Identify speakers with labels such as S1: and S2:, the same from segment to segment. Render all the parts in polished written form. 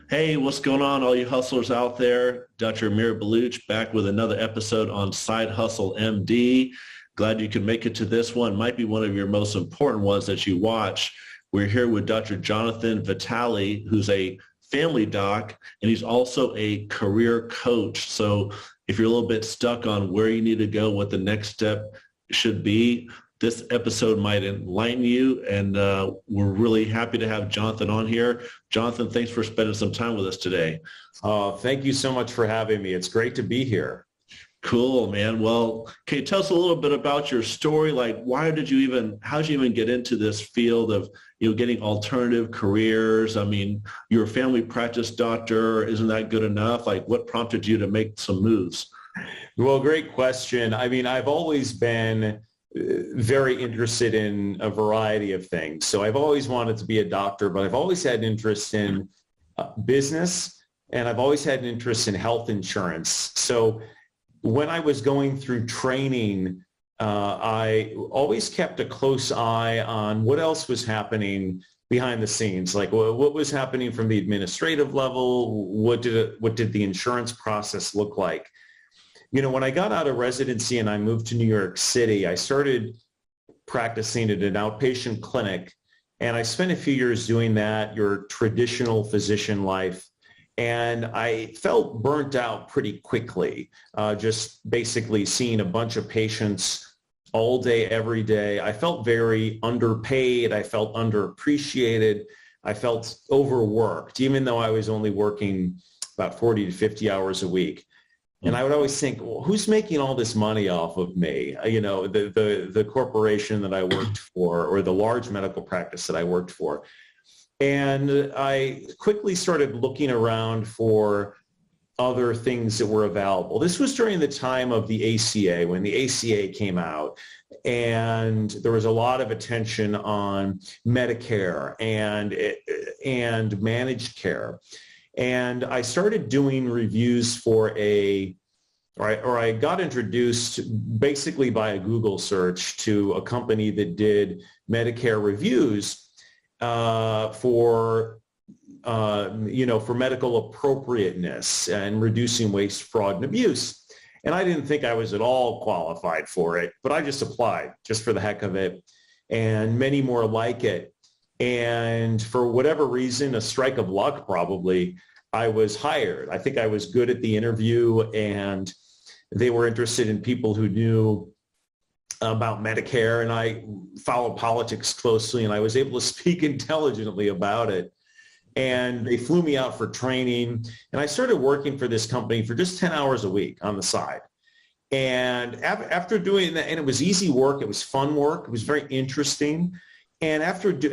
S1: Hey, what's going on, all you hustlers out there? Dr. Amir Baluch back with another episode on Side Hustle MD. Glad you could make it to this one. Might be one of your most important ones that you watch. We're here with Dr. Jonathan Vitale, who's a family doc, and he's also a career coach. So if you're a little bit stuck on where you need to go, what the next step should be, this episode might enlighten you, and we're really happy to have Jonathan on here. Jonathan, thanks for spending some time with us today.
S2: Thank you so much for having me. It's great to be here.
S1: Cool, man. Well, can you tell us a little bit about your story? Like, how did you even get into this field of, getting alternative careers? I mean, you're a family practice doctor. Isn't that good enough? Like, what prompted you to make some moves?
S2: Well, great question. I mean, I've always been very interested in a variety of things. So I've always wanted to be a doctor, but I've always had an interest in business, and I've always had an interest in health insurance. So when I was going through training, I always kept a close eye on what else was happening behind the scenes, like what was happening from the administrative level, what did the insurance process look like? When I got out of residency and I moved to New York City, I started practicing at an outpatient clinic, and I spent a few years doing that, your traditional physician life. And I felt burnt out pretty quickly, just basically seeing a bunch of patients all day, every day. I felt very underpaid. I felt underappreciated. I felt overworked, even though I was only working about 40 to 50 hours a week. And I would always think, well, who's making all this money off of me? The corporation that I worked for, or the large medical practice that I worked for. And I quickly started looking around for other things that were available. This was during the time of the ACA, when the ACA came out, and there was a lot of attention on Medicare and managed care. And I started doing reviews I got introduced basically by a Google search to a company that did Medicare reviews for medical appropriateness and reducing waste, fraud, and abuse. And I didn't think I was at all qualified for it, but I just applied just for the heck of it, and many more like it. And for whatever reason, a strike of luck probably, I was hired. I think I was good at the interview, and they were interested in people who knew about Medicare, and I followed politics closely, and I was able to speak intelligently about it. And they flew me out for training, and I started working for this company for just 10 hours a week on the side. And after doing that, and it was easy work, it was fun work, it was very interesting. And I did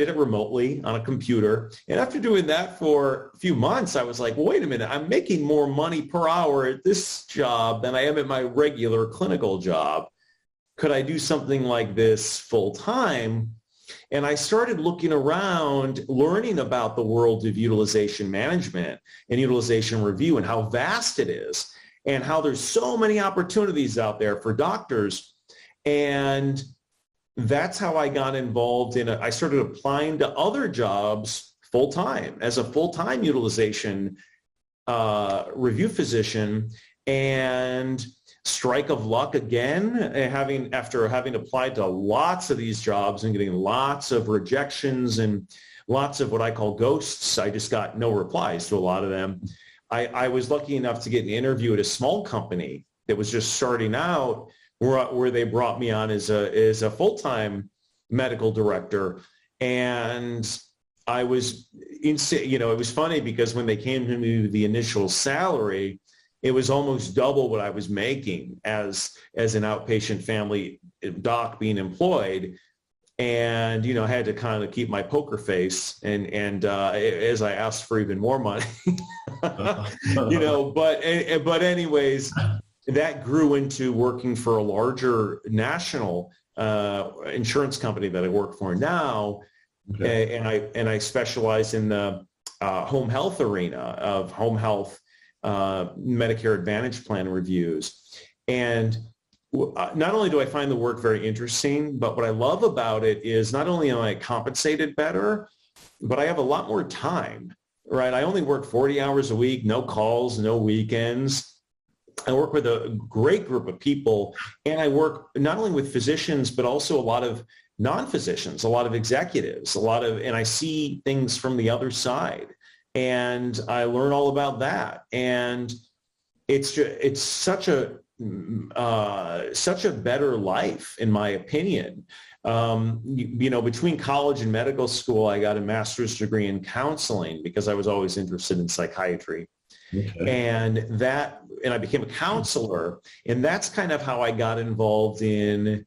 S2: it remotely on a computer. And after doing that for a few months, I was like, well, wait a minute, I'm making more money per hour at this job than I am at my regular clinical job. Could I do something like this full time? And I started looking around, learning about the world of utilization management and utilization review and how vast it is, and how there's so many opportunities out there for doctors. And that's how I got involved in it. I started applying to other jobs full-time as a full-time utilization review physician, and strike of luck again, after having applied to lots of these jobs and getting lots of rejections and lots of what I call ghosts. I just got no replies to a lot of them. I was lucky enough to get an interview at a small company that was just starting out, where they brought me on as a full-time medical director. And I was, it was funny because when they came to me with the initial salary, it was almost double what I was making as an outpatient family doc being employed. And, I had to kind of keep my poker face and as I asked for even more money, but anyways, that grew into working for a larger national insurance company that I work for now. Okay. And I specialize in the home health arena of home health Medicare Advantage plan reviews. And not only do I find the work very interesting, but what I love about it is not only am I compensated better, but I have a lot more time. right? I only work 40 hours a week, no calls, no weekends. I work with a great group of people, and I work not only with physicians, but also a lot of non-physicians, a lot of executives, and I see things from the other side, and I learn all about that. And it's such a better life, in my opinion. Between college and medical school, I got a master's degree in counseling because I was always interested in psychiatry. Okay. And I became a counselor, and that's kind of how I got involved in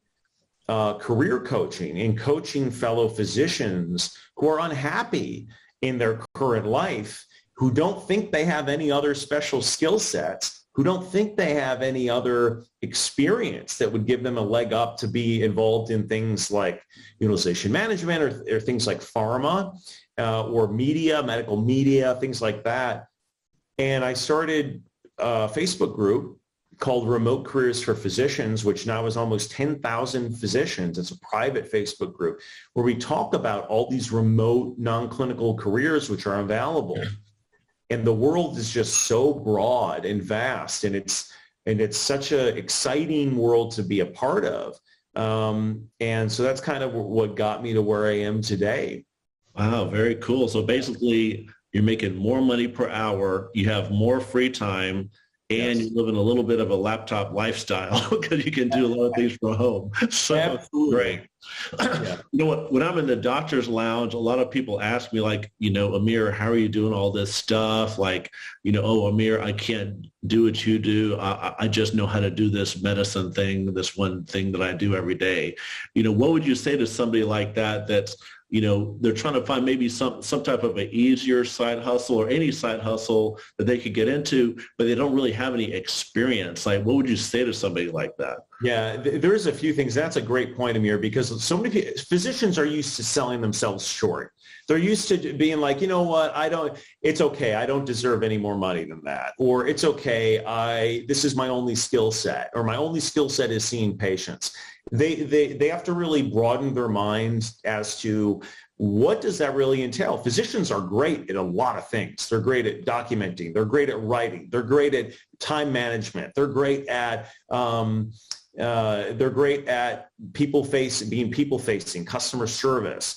S2: career coaching and coaching fellow physicians who are unhappy in their current life, who don't think they have any other special skill sets, who don't think they have any other experience that would give them a leg up to be involved in things like utilization management or things like pharma or media, medical media, things like that. And I started a Facebook group called Remote Careers for Physicians, which now is almost 10,000 physicians. It's a private Facebook group where we talk about all these remote non-clinical careers which are available. And the world is just so broad and vast, and it's such an exciting world to be a part of. And so that's kind of what got me to where I am today.
S1: Wow, very cool. So basically, you're making more money per hour, you have more free time, and you live in a little bit of a laptop lifestyle because you can do a lot of things from home. So
S2: absolutely.
S1: Great. Yeah. You know what? When I'm in the doctor's lounge, a lot of people ask me like, Amir, how are you doing all this stuff? Like, oh, Amir, I can't do what you do. I just know how to do this medicine thing, this one thing that I do every day. What would you say to somebody like that that's, they're trying to find maybe some type of an easier side hustle or any side hustle that they could get into, but they don't really have any experience. Like, what would you say to somebody like that?
S2: Yeah, there's a few things. That's a great point, Amir, because so many physicians are used to selling themselves short. They're used to being like, it's okay. I don't deserve any more money than that. Or it's okay. This is my only skill set, or my only skill set is seeing patients. They have to really broaden their minds as to what does that really entail. Physicians are great at a lot of things. They're great at documenting. They're great at writing. They're great at time management. They're great at being people-facing, customer service.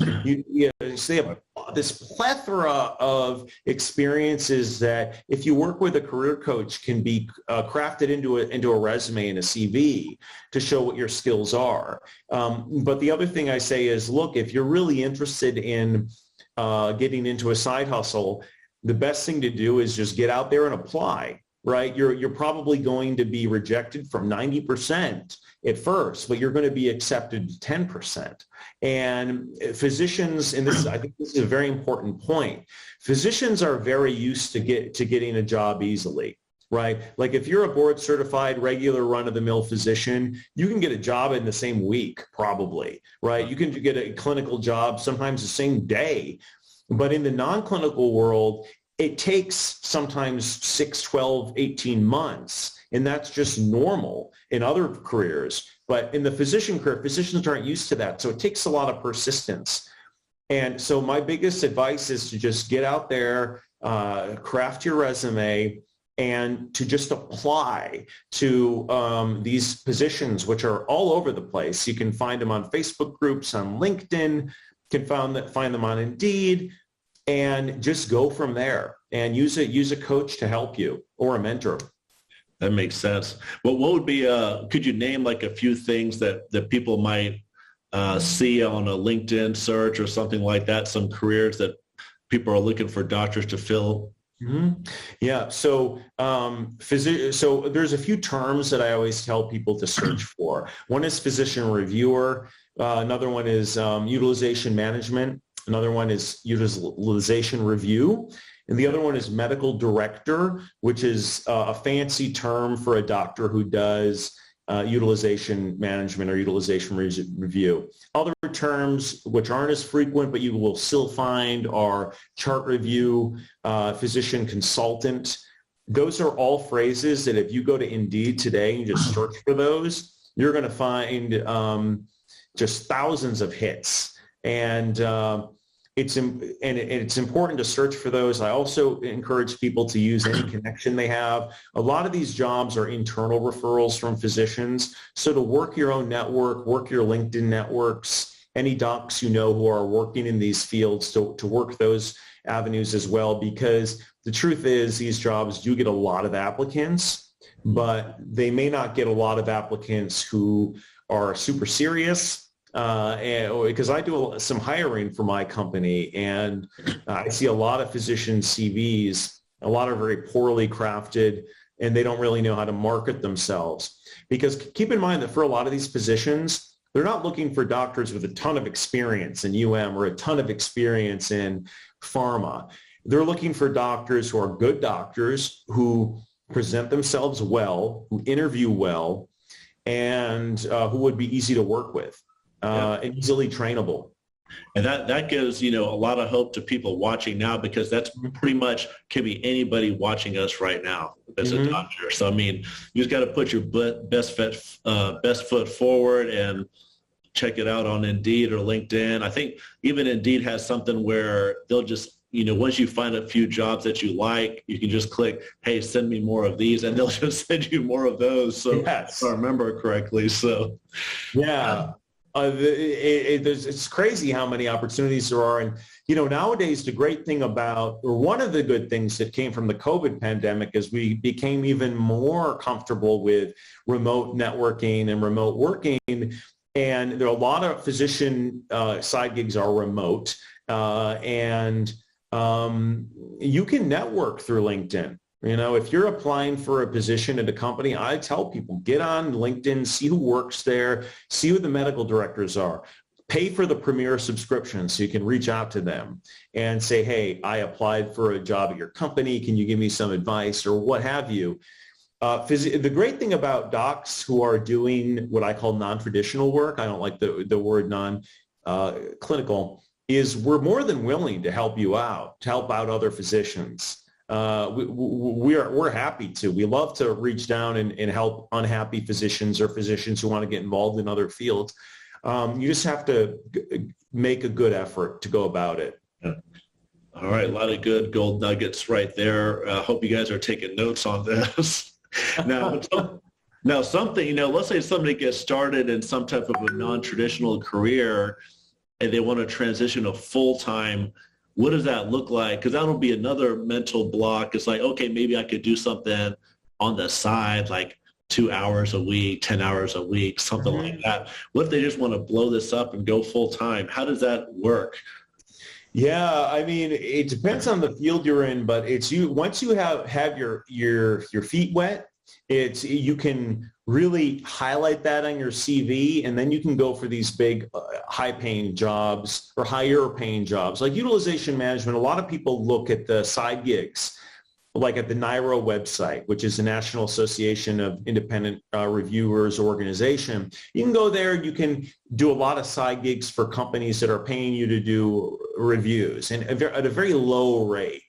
S2: So they have this plethora of experiences that, if you work with a career coach, can be crafted into a resume and a CV to show what your skills are. But the other thing I say is, look, if you're really interested in getting into a side hustle, the best thing to do is just get out there and apply. Right? You're probably going to be rejected from 90% at first, but you're going to be accepted 10%. And physicians, and I think this is a very important point, physicians are very used to getting a job easily. Right? Like if you're a board certified, regular run-of-the-mill physician, you can get a job in the same week, probably. Right? You can get a clinical job sometimes the same day. But in the non-clinical world, it takes sometimes 6, 12, 18 months, and that's just normal in other careers. But in the physician career, physicians aren't used to that, so it takes a lot of persistence. And so my biggest advice is to just get out there, craft your resume, and to just apply to these positions, which are all over the place. You can find them on Facebook groups, on LinkedIn, you can find them on Indeed, and just go from there and use a coach to help you, or a mentor.
S1: That makes sense. Well, what would be, could you name like a few things that people might see on a LinkedIn search or something like that, some careers that people are looking for doctors to fill?
S2: Mm-hmm. Yeah. So, so there's a few terms that I always tell people to search for. One is physician reviewer. Another one is utilization management. Another one is utilization review. And the other one is medical director, which is a fancy term for a doctor who does utilization management or utilization review. Other terms which aren't as frequent but you will still find are chart review, physician consultant. Those are all phrases that if you go to Indeed today and just search for those, you're going to find just thousands of hits. And it's important to search for those. I also encourage people to use any connection they have. A lot of these jobs are internal referrals from physicians. So to work your own network, work your LinkedIn networks, any docs you know who are working in these fields, to work those avenues as well, because the truth is these jobs do get a lot of applicants, but they may not get a lot of applicants who are super serious. Because I do some hiring for my company, and I see a lot of physician CVs, a lot are very poorly crafted, and they don't really know how to market themselves. Because keep in mind that for a lot of these positions, they're not looking for doctors with a ton of experience in or a ton of experience in pharma. They're looking for doctors who are good doctors, who present themselves well, who interview well, and who would be easy to work with. And easily trainable.
S1: And that gives, a lot of hope to people watching now, because that's pretty much can be anybody watching us right now as a doctor. So, you just got to put your best foot forward and check it out on Indeed or LinkedIn. I think even Indeed has something where they'll just, once you find a few jobs that you like, you can just click, hey, send me more of these, and they'll just send you more of those. So yes. If I remember correctly. So,
S2: yeah. It's crazy how many opportunities there are. And, nowadays, the great thing or one of the good things that came from the COVID pandemic is we became even more comfortable with remote networking and remote working. And there are a lot of physician side gigs are remote. And you can network through LinkedIn. If you're applying for a position at a company, I tell people, get on LinkedIn, see who works there, see who the medical directors are, pay for the Premier subscription so you can reach out to them and say, hey, I applied for a job at your company. Can you give me some advice or what have you? The great thing about docs who are doing what I call non-traditional work, I don't like the word non-clinical, is we're more than willing to help you out, to help out other physicians. We're happy to. We love to reach down and help unhappy physicians or physicians who want to get involved in other fields. You just have to make a good effort to go about it.
S1: Yeah. All right. A lot of good gold nuggets right there. Hope you guys are taking notes on this. Now something, let's say somebody gets started in some type of a non-traditional career and they want to transition to full-time. What does that look like? Because that'll be another mental block. It's like, okay, maybe I could do something on the side, like 2 hours a week, 10 hours a week, something like that. What if they just want to blow this up and go full time? How does that work?
S2: Yeah, it depends on the field you're in, but once you have your feet wet, you can really highlight that on your CV, and then you can go for these big high-paying jobs or higher-paying jobs. Like utilization management, a lot of people look at the side gigs, like at the NIRO website, which is the National Association of Independent Reviewers organization. You can go there, you can do a lot of side gigs for companies that are paying you to do reviews and at a very low rate.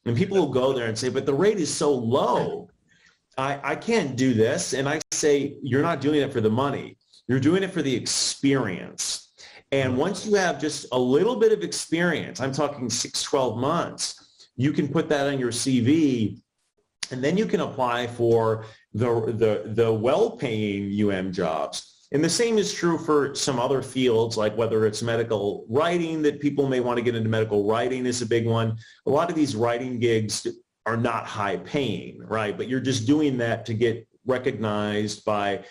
S2: And people will go there and say, but the rate is so low. I can't do this. And I say, you're not doing it for the money. You're doing it for the experience. And once you have just a little bit of experience, I'm talking 6-12 months, you can put that on your CV, and then you can apply for the well-paying jobs. And the same is true for some other fields, like whether it's medical writing, that people may want to get into. Medical writing is a big one. A lot of these writing gigs are not high paying, right? But you're just doing that to get recognized by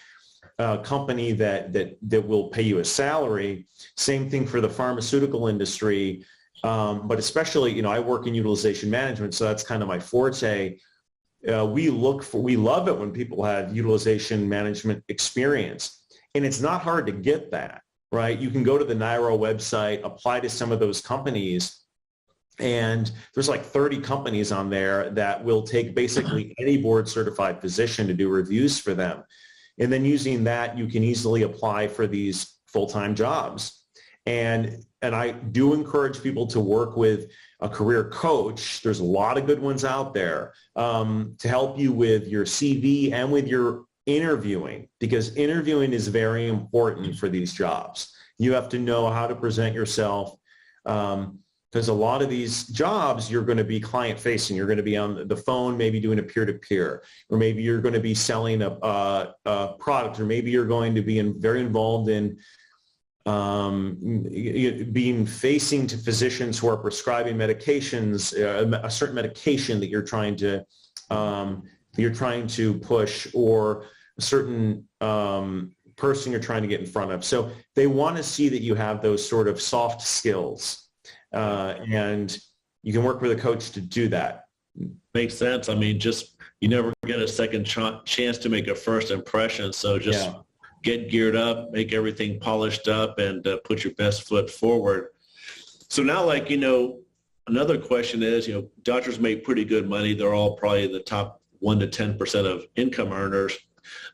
S2: a company that will pay you a salary. Same thing for the pharmaceutical industry. But especially, I work in utilization management, so that's kind of my forte. We love it when people have utilization management experience, and it's not hard to get that, right? You can go to the NIRO website, apply to some of those companies, and there's like 30 companies on there that will take basically any board certified physician to do reviews for them. And then using that, you can easily apply for these full-time jobs. And I do encourage people to work with a career coach. There's a lot of good ones out there to help you with your CV and with your interviewing, because interviewing is very important for these jobs. You have to know how to present yourself. because a lot of these jobs, you're going to be client facing. You're going to be on the phone, maybe doing a peer-to-peer, or maybe you're going to be selling a product, or maybe you're going to be very involved in being facing to physicians who are prescribing medications, a certain medication that you're trying to push, or a certain person you're trying to get in front of. So they want to see that you have those sort of soft skills. And you can work with a coach to do that.
S1: Makes sense. I mean, just you never get a second chance to make a first impression. So just get geared up, make everything polished up, and put your best foot forward. So now, like, another question is, doctors make pretty good money. They're all probably the top 1 to 10% of income earners.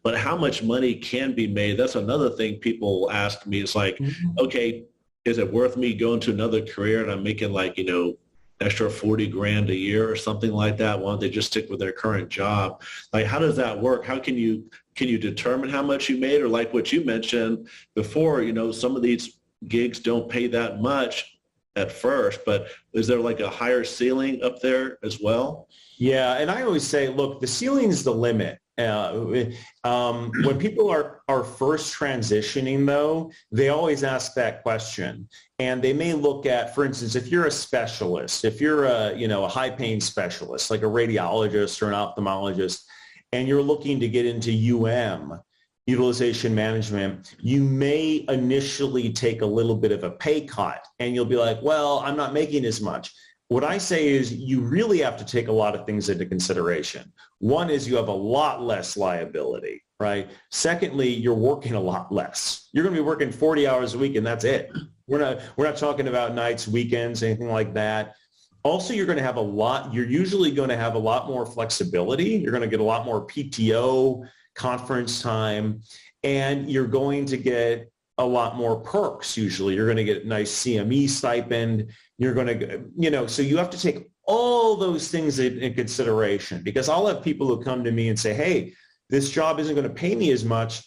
S1: But how much money can be made? That's another thing people ask me. It's like, okay, is it worth me going to another career and I'm making like, extra 40 grand a year or something like that? Why don't they just stick with their current job? Like, how does that work? How can you determine how much you made? Or like what you mentioned before, some of these gigs don't pay that much at first, but is there like a higher ceiling up there as well?
S2: Yeah. And I always say, look, the ceiling's the limit. When people are first transitioning, though, they always ask that question. And they may look at, for instance, if you're a specialist, if you're a high pain specialist, like a radiologist or an ophthalmologist, and you're looking to get into utilization management, you may initially take a little bit of a pay cut, and you'll be like, well, I'm not making as much. What I say is you really have to take a lot of things into consideration. One is you have a lot less liability, right? Secondly, you're working a lot less. You're going to be working 40 hours a week, and that's it. We're not talking about nights, weekends, anything like that. Also, you're usually going to have a lot more flexibility. You're going to get a lot more PTO, conference time, and you're going to get a lot more perks. Usually you're going to get a nice CME stipend. You're going to, so you have to take all those things in consideration, because I'll have people who come to me and say, hey, this job isn't going to pay me as much.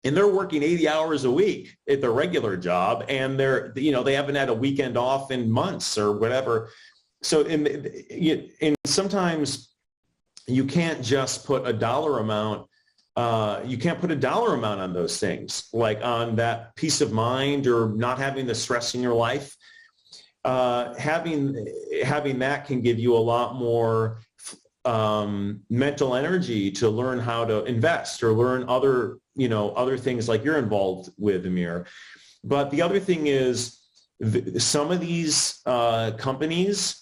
S2: And they're working 80 hours a week at their regular job, and they haven't had a weekend off in months or whatever. So and sometimes you can't just put a dollar amount. You can't put a dollar amount on those things, like on that peace of mind or not having the stress in your life. Having that can give you a lot more mental energy to learn how to invest or learn other things like you're involved with, Amir. But the other thing is some of these companies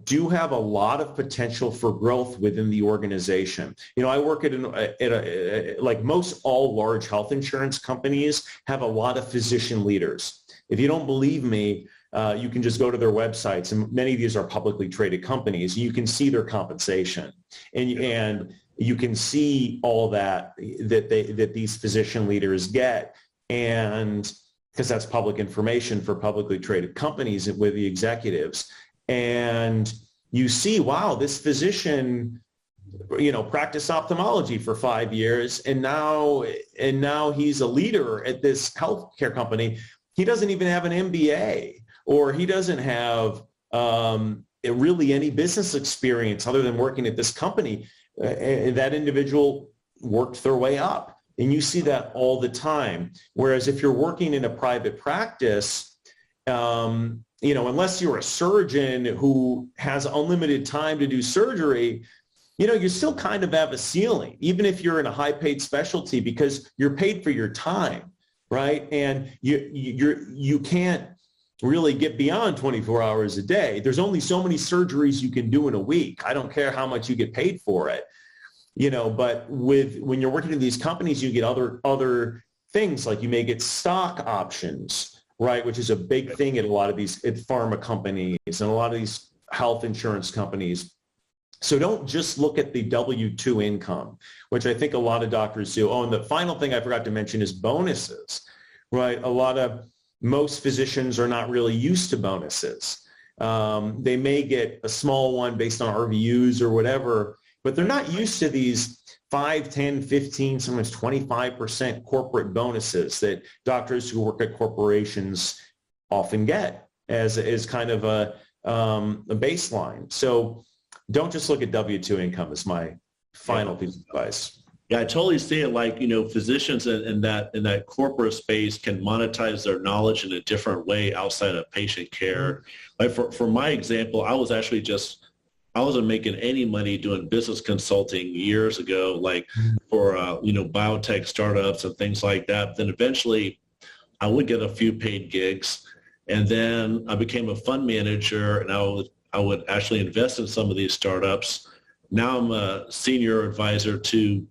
S2: do have a lot of potential for growth within the organization. I work like most all large health insurance companies have a lot of physician leaders. If you don't believe me, you can just go to their websites, and many of these are publicly traded companies. You can see their compensation, and you can see all that these physician leaders get, and because that's public information for publicly traded companies with the executives. And you see, wow, this physician, practiced ophthalmology for 5 years, and now he's a leader at this healthcare company. He doesn't even have an MBA, or he doesn't have really any business experience other than working at this company. That individual worked their way up, and you see that all the time. Whereas if you're working in a private practice, unless you're a surgeon who has unlimited time to do surgery, you still kind of have a ceiling, even if you're in a high-paid specialty, because you're paid for your time, right? And you can't really get beyond 24 hours a day. There's only so many surgeries you can do in a week. I don't care how much you get paid for it, but when you're working in these companies, you get other things, like you may get stock options, right? Which is a big thing at a lot of these pharma companies and a lot of these health insurance companies. So don't just look at the W-2 income, which I think a lot of doctors do. Oh, and the final thing I forgot to mention is bonuses, right? Most physicians are not really used to bonuses. They may get a small one based on RVUs or whatever, but they're not used to these 5, 10, 15, sometimes 25% corporate bonuses that doctors who work at corporations often get. as kind of a baseline. So don't just look at W-2 income as my final piece of advice.
S1: Yeah, I totally see it. Like, physicians in that corporate space can monetize their knowledge in a different way outside of patient care. Like for my example, I wasn't making any money doing business consulting years ago, like for, biotech startups and things like that. Then eventually I would get a few paid gigs, and then I became a fund manager, and I would actually invest in some of these startups. Now I'm a senior advisor to,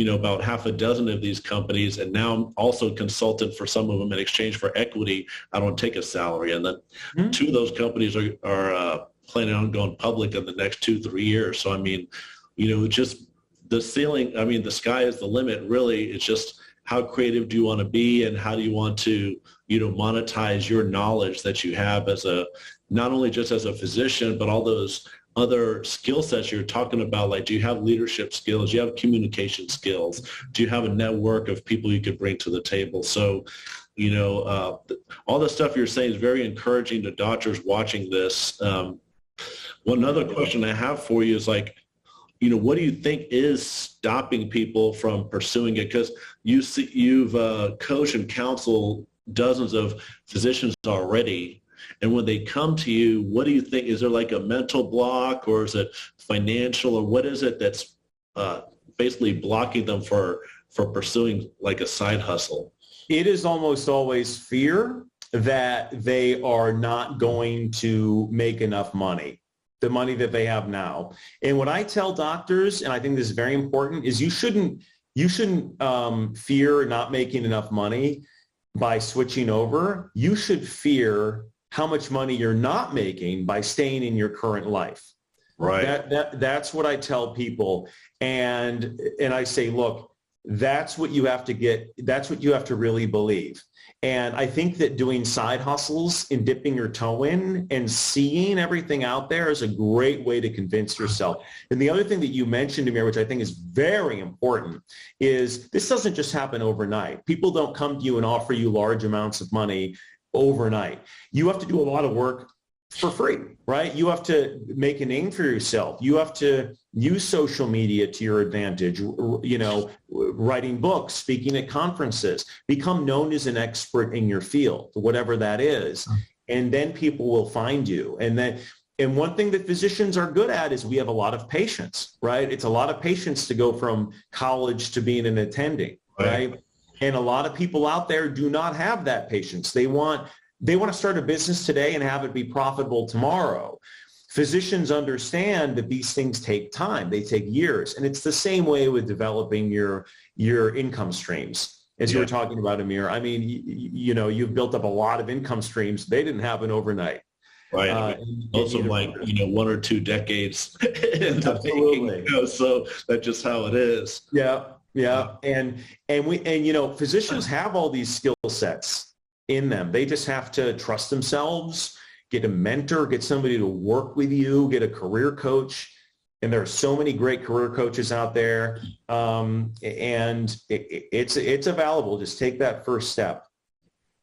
S1: about half a dozen of these companies. And now I'm also a consultant for some of them in exchange for equity. I don't take a salary. And then two of those companies are planning on going public in the next 2-3 years. So, just the ceiling, the sky is the limit, really. It's just how creative do you want to be, and how do you want to, monetize your knowledge that you have not only just as a physician, but all those other skill sets you're talking about. Like, do you have leadership skills? Do you have communication skills? Do you have a network of people you could bring to the table? So, all the stuff you're saying is very encouraging to doctors watching this. One other question I have for you is, like, what do you think is stopping people from pursuing it? Because you've coached and counseled dozens of physicians already. And when they come to you, what do you think? Is there like a mental block, or is it financial, or what is it that's basically blocking them for pursuing like a side hustle?
S2: It is almost always fear that they are not going to make enough money, the money that they have now. And what I tell doctors, and I think this is very important, is you shouldn't fear not making enough money by switching over. You should fear how much money you're not making by staying in your current life.
S1: Right.
S2: That's what I tell people. And I say, look, that's what you have to get. That's what you have to really believe. And I think that doing side hustles and dipping your toe in and seeing everything out there is a great way to convince yourself. And the other thing that you mentioned, Amir, which I think is very important, is this doesn't just happen overnight. People don't come to you and offer you large amounts of money overnight. You have to do a lot of work for free, right? You have to make a name for yourself. You have to use social media to your advantage, writing books, speaking at conferences, become known as an expert in your field, whatever that is. And then people will find you. And one thing that physicians are good at is we have a lot of patience, right? It's a lot of patience to go from college to being an attending, right? And a lot of people out there do not have that patience. They want to start a business today and have it be profitable tomorrow. Physicians understand that these things take time. They take years. And it's the same way with developing your income streams. As you were talking about, Amir, you've built up a lot of income streams. They didn't happen overnight.
S1: Right. Also, like, 1 or 2 decades in the making, so that's just how it is.
S2: Yeah. Yeah. And physicians have all these skill sets in them. They just have to trust themselves, get a mentor, get somebody to work with you, get a career coach. And there are so many great career coaches out there. And it's available. Just take that first step.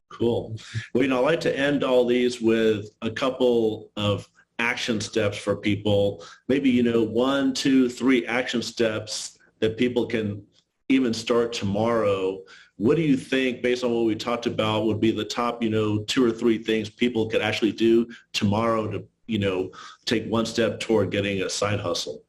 S1: Cool. Well, I like to end all these with a couple of action steps for people. Maybe, 1, 2, 3 action steps that people can even start tomorrow. What do you think, based on what we talked about, would be the top, 2 or 3 things people could actually do tomorrow to, take one step toward getting a side hustle?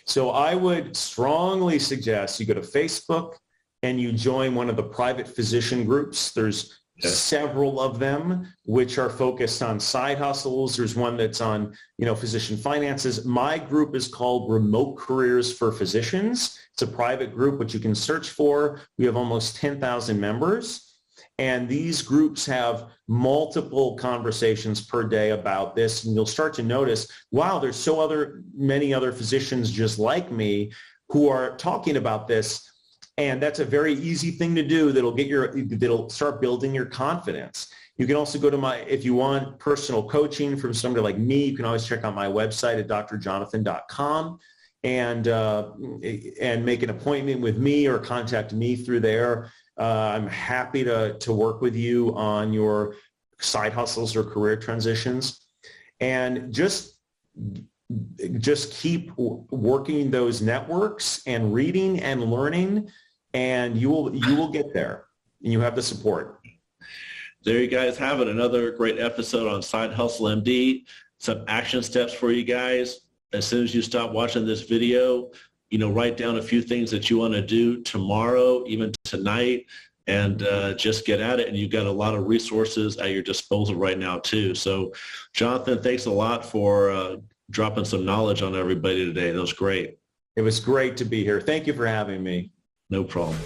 S2: So I would strongly suggest you go to Facebook and you join one of the private physician groups. There's several of them which are focused on side hustles. There's one that's on, physician finances. My group is called Remote Careers for Physicians. It's a private group which you can search for. We have almost 10,000 members. And these groups have multiple conversations per day about this. And you'll start to notice, wow, there's many other physicians just like me who are talking about this. And that's a very easy thing to do that'll start building your confidence. You can also go to if you want personal coaching from somebody like me, you can always check out my website at drjonathan.com and make an appointment with me or contact me through there. I'm happy to work with you on your side hustles or career transitions, and just keep working those networks and reading and learning, and you will get there, and you have the support.
S1: There you guys have it. Another great episode on Side Hustle MD. Some action steps for you guys. As soon as you stop watching this video, write down a few things that you want to do tomorrow, even tonight, and just get at it. And you've got a lot of resources at your disposal right now too. So Jonathan, thanks a lot for dropping some knowledge on everybody today. That was great.
S2: It was great to be here. Thank you for having me.
S1: No problem.